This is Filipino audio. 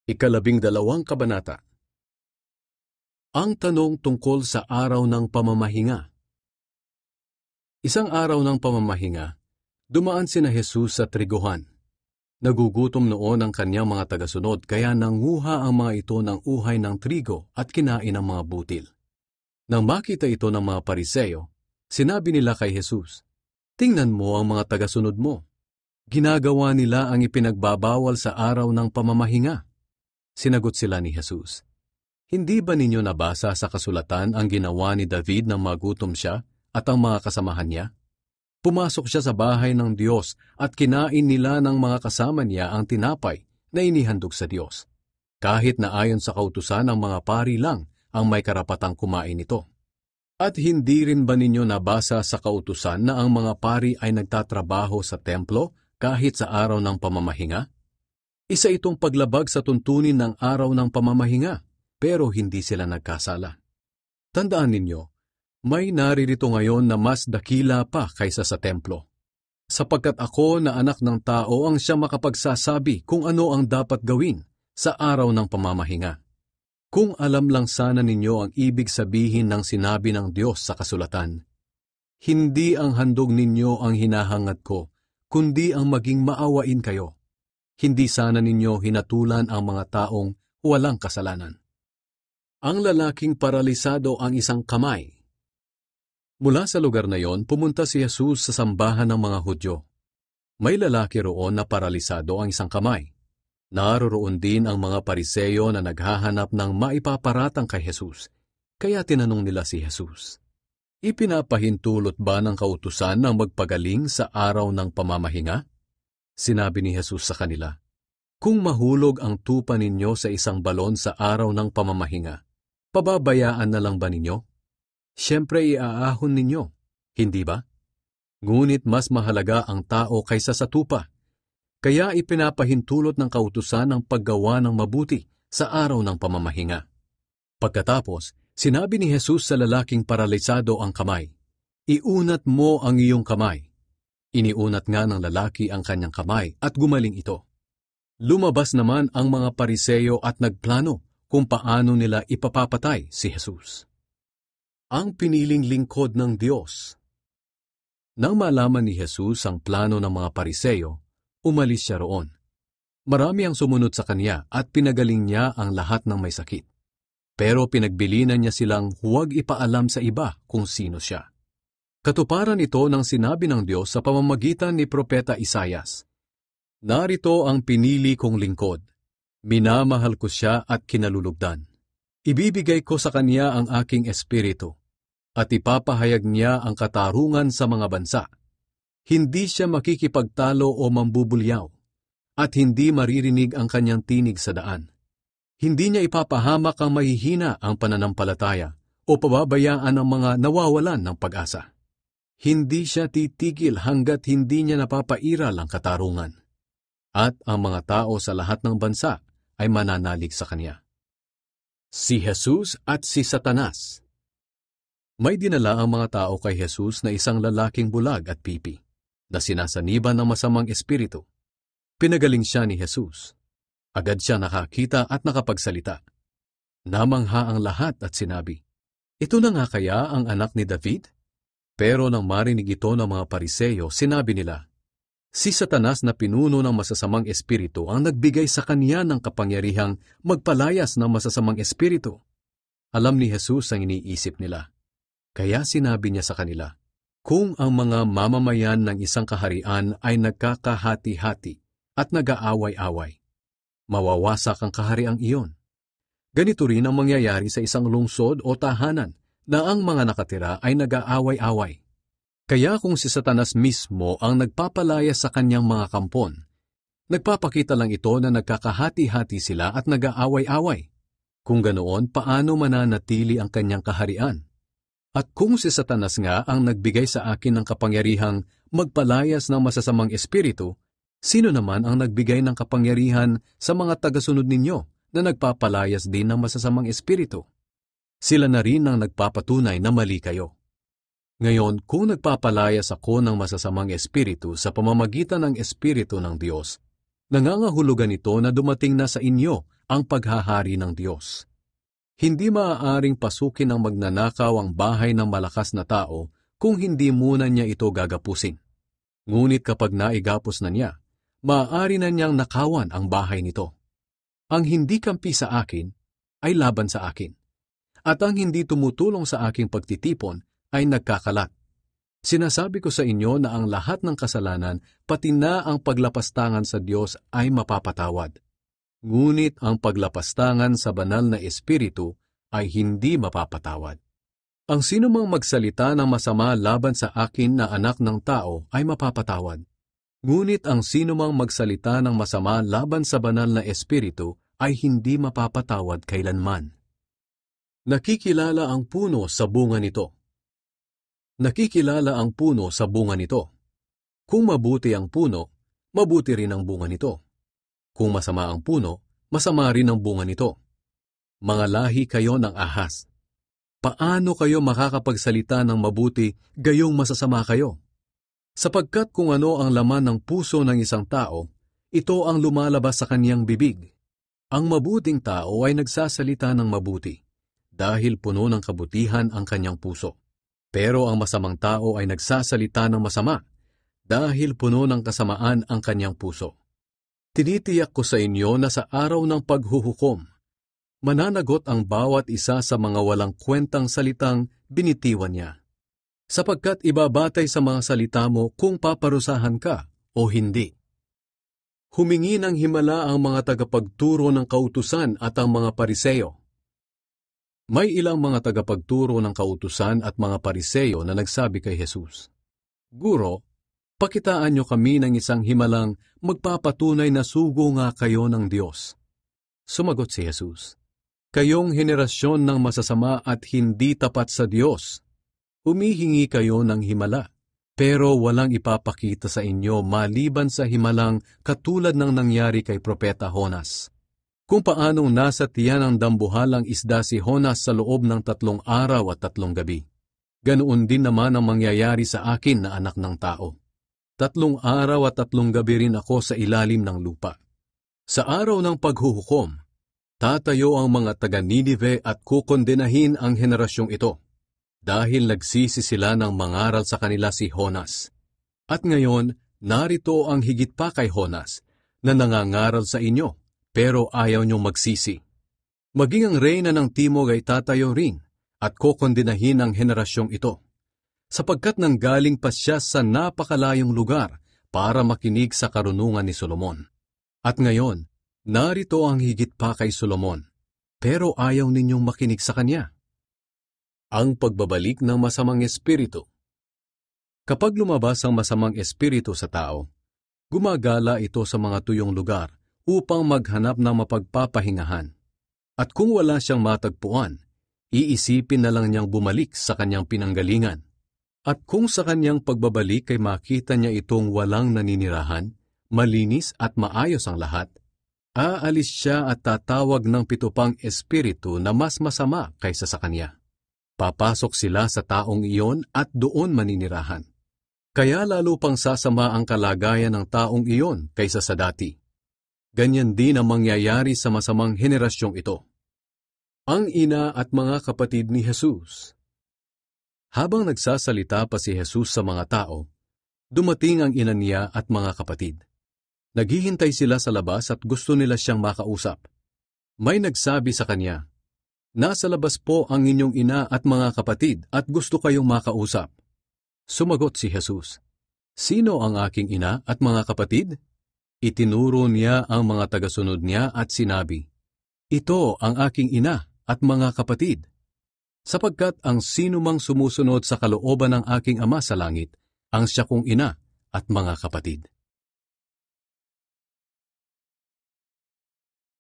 Ikalabing-dalawang kabanata. Ang tanong tungkol sa araw ng pamamahinga. Isang araw ng pamamahinga, dumaan sina Jesus sa triguhan. Nagugutom noon ang kanyang mga tagasunod kaya nanguha ang mga ito ng uhay ng trigo at kinain ang mga butil. Nang makita ito ng mga Pariseo, sinabi nila kay Jesus, "Tingnan mo ang mga tagasunod mo. Ginagawa nila ang ipinagbabawal sa araw ng pamamahinga." Sinagot sila ni Jesus, "Hindi ba ninyo nabasa sa kasulatan ang ginawa ni David nang magutom siya at ang mga kasamahan niya? Pumasok siya sa bahay ng Diyos at kinain nila ng mga kasama niya ang tinapay na inihandog sa Diyos. Kahit na ayon sa kautusan ng mga pari lang ang may karapatang kumain nito. At hindi rin ba ninyo nabasa sa kautusan na ang mga pari ay nagtatrabaho sa templo kahit sa araw ng pamamahinga? Isa itong paglabag sa tuntunin ng araw ng pamamahinga, pero hindi sila nagkasala. Tandaan ninyo, may naririto ngayon na mas dakila pa kaysa sa templo. Sapagkat ako na anak ng tao ang siya makapagsasabi kung ano ang dapat gawin sa araw ng pamamahinga. Kung alam lang sana ninyo ang ibig sabihin ng sinabi ng Diyos sa kasulatan, "Hindi ang handog ninyo ang hinahangad ko, kundi ang maging maawain kayo." Hindi sana ninyo hinatulan ang mga taong walang kasalanan. Ang lalaking paralisado ang isang kamay. Mula sa lugar na yon, pumunta si Jesus sa sambahan ng mga Hudyo. May lalaki roon na paralisado ang isang kamay. Naroroon din ang mga Pariseo na naghahanap ng maipaparatang kay Jesus. Kaya tinanong nila si Jesus, "Ipinapahintulot ba ng kautusan na magpagaling sa araw ng pamamahinga?" Sinabi ni Jesus sa kanila, "Kung mahulog ang tupa ninyo sa isang balon sa araw ng pamamahinga, pababayaan na lang ba ninyo? Siyempre iaahon ninyo, hindi ba? Ngunit mas mahalaga ang tao kaysa sa tupa. Kaya ipinapahintulot ng kautusan ang paggawa ng mabuti sa araw ng pamamahinga." Pagkatapos, sinabi ni Jesus sa lalaking paralisado ang kamay, "Iunat mo ang iyong kamay." Iniunat nga ng lalaki ang kanyang kamay at gumaling ito. Lumabas naman ang mga Pariseo at nagplano kung paano nila ipapapatay si Jesus. Ang piniling lingkod ng Diyos. Nang malaman ni Jesus ang plano ng mga Pariseo, umalis siya roon. Marami ang sumunod sa kanya at pinagaling niya ang lahat ng may sakit. Pero pinagbilinan niya silang huwag ipaalam sa iba kung sino siya. Katuparan ito ng sinabi ng Diyos sa pamamagitan ni Propeta Isaias. "Narito ang pinili kong lingkod. Minamahal ko siya at kinalulugdan. Ibibigay ko sa kanya ang aking espiritu, at ipapahayag niya ang katarungan sa mga bansa. Hindi siya makikipagtalo o mambubulyaw, at hindi maririnig ang kanyang tinig sa daan. Hindi niya ipapahamak ang mahihina ang pananampalataya o pababayaan ang mga nawawalan ng pag-asa. Hindi siya titigil hanggat hindi niya napapairal ang katarungan. At ang mga tao sa lahat ng bansa ay mananalig sa kanya." Si Jesus at si Satanas. May dinala ang mga tao kay Jesus na isang lalaking bulag at pipi, na sinasaniban ng masamang espiritu. Pinagaling siya ni Jesus. Agad siya nakakita at nakapagsalita. Namangha ang lahat at sinabi, "Ito na nga kaya ang anak ni David?" Pero nang marinig ito ng mga Pariseo, sinabi nila, "Si Satanas na pinuno ng masasamang espiritu ang nagbigay sa kanya ng kapangyarihang magpalayas ng masasamang espiritu." Alam ni Jesus ang iniisip nila. Kaya sinabi niya sa kanila, "Kung ang mga mamamayan ng isang kaharian ay nagkakahati-hati at nag-aaway-away, mawawasak ang kahariang iyon. Ganito rin ang mangyayari sa isang lungsod o tahanan na ang mga nakatira ay nag-aaway-away. Kaya kung si Satanas mismo ang nagpapalaya sa kanyang mga kampon, nagpapakita lang ito na nagkakahati-hati sila at nag-aaway-away. Kung ganoon, paano mananatili ang kanyang kaharian? At kung si Satanas nga ang nagbigay sa akin ng kapangyarihang magpalayas ng masasamang espiritu, sino naman ang nagbigay ng kapangyarihan sa mga tagasunod ninyo na nagpapalayas din ng masasamang espiritu? Sila na rin ang nagpapatunay na mali kayo. Ngayon, kung nagpapalayas ako ng masasamang espiritu sa pamamagitan ng espiritu ng Diyos, nangangahulugan ito na dumating na sa inyo ang paghahari ng Diyos. Hindi maaaring pasukin ng magnanakaw ang bahay ng malakas na tao kung hindi muna niya ito gagapusin. Ngunit kapag naigapos na niya, maaari na niyang nakawan ang bahay nito. Ang hindi kampi sa akin ay laban sa akin, at ang hindi tumutulong sa aking pagtitipon ay nagkakalat. Sinasabi ko sa inyo na ang lahat ng kasalanan, pati na ang paglapastangan sa Diyos ay mapapatawad. Ngunit ang paglapastangan sa banal na Espiritu ay hindi mapapatawad. Ang sinumang magsalita ng masama laban sa akin na anak ng tao ay mapapatawad. Ngunit ang sinumang magsalita ng masama laban sa banal na Espiritu ay hindi mapapatawad kailanman. Nakikilala ang puno sa bunga nito. Nakikilala ang puno sa bunga nito. Kung mabuti ang puno, mabuti rin ang bunga nito. Kung masama ang puno, masama rin ang bunga nito. Mga lahi kayo ng ahas. Paano kayo makakapagsalita ng mabuti gayong masasama kayo? Sapagkat kung ano ang laman ng puso ng isang tao, ito ang lumalabas sa kaniyang bibig. Ang mabuting tao ay nagsasalita ng mabuti, dahil puno ng kabutihan ang kanyang puso. Pero ang masamang tao ay nagsasalita ng masama, dahil puno ng kasamaan ang kanyang puso. Tinitiyak ko sa inyo na sa araw ng paghuhukom, mananagot ang bawat isa sa mga walang kwentang salitang binitiwan niya. Sapagkat ibabatay sa mga salita mo kung paparusahan ka o hindi. Humingi ng himala ang mga tagapagturo ng kautusan at ang mga Pariseo. May ilang mga tagapagturo ng kautusan at mga Pariseo na nagsabi kay Jesus, "Guro, pakitaan niyo kami ng isang himalang magpapatunay na sugo nga kayo ng Diyos." Sumagot si Jesus, "Kayong henerasyon ng masasama at hindi tapat sa Diyos. Humihingi kayo ng himala, pero walang ipapakita sa inyo maliban sa himalang katulad ng nangyari kay Propeta Jonas. Kung paanong nasa tiyan ng dambuhalang isda si Jonas sa loob ng 3 araw at 3 gabi. Ganoon din naman ang mangyayari sa akin na anak ng tao. 3 araw at 3 gabi rin ako sa ilalim ng lupa. Sa araw ng paghuhukom, tatayo ang mga taga-Ninive at kukondenahin ang henerasyong ito, dahil nagsisi sila ng mangaral sa kanila si Jonas. At ngayon, narito ang higit pa kay Jonas, na nangangaral sa inyo, pero ayaw niyong magsisi. Maging ang reyna ng timog ay tatayo rin, at kukondenahin ang henerasyong ito, sapagkat nanggaling pa siya sa napakalayong lugar para makinig sa karunungan ni Solomon. At ngayon, narito ang higit pa kay Solomon, pero ayaw ninyong makinig sa kanya. Ang pagbabalik ng masamang espiritu. Kapag lumabas ang masamang espiritu sa tao, gumagala ito sa mga tuyong lugar upang maghanap ng mapagpapahingahan. At kung wala siyang matagpuan, iisipin na lang niyang bumalik sa kanyang pinanggalingan. At kung sa kanyang pagbabalik ay makita niya itong walang naninirahan, malinis at maayos ang lahat, aalis siya at tatawag ng 7 pang espiritu na mas masama kaysa sa kanya. Papasok sila sa taong iyon at doon maninirahan. Kaya lalo pang sasama ang kalagayan ng taong iyon kaysa sa dati. Ganyan din ang mangyayari sa masamang henerasyong ito. Ang ina at mga kapatid ni Jesus. Habang nagsasalita pa si Jesus sa mga tao, dumating ang ina niya at mga kapatid. Naghihintay sila sa labas at gusto nila siyang makausap. May nagsabi sa kanya, "Nasa labas po ang inyong ina at mga kapatid at gusto kayong makausap." Sumagot si Jesus, "Sino ang aking ina at mga kapatid?" Itinuro niya ang mga tagasunod niya at sinabi, "Ito ang aking ina at mga kapatid. Sapagkat ang sinumang sumusunod sa kalooban ng aking Ama sa langit, ang siya kong ina at mga kapatid."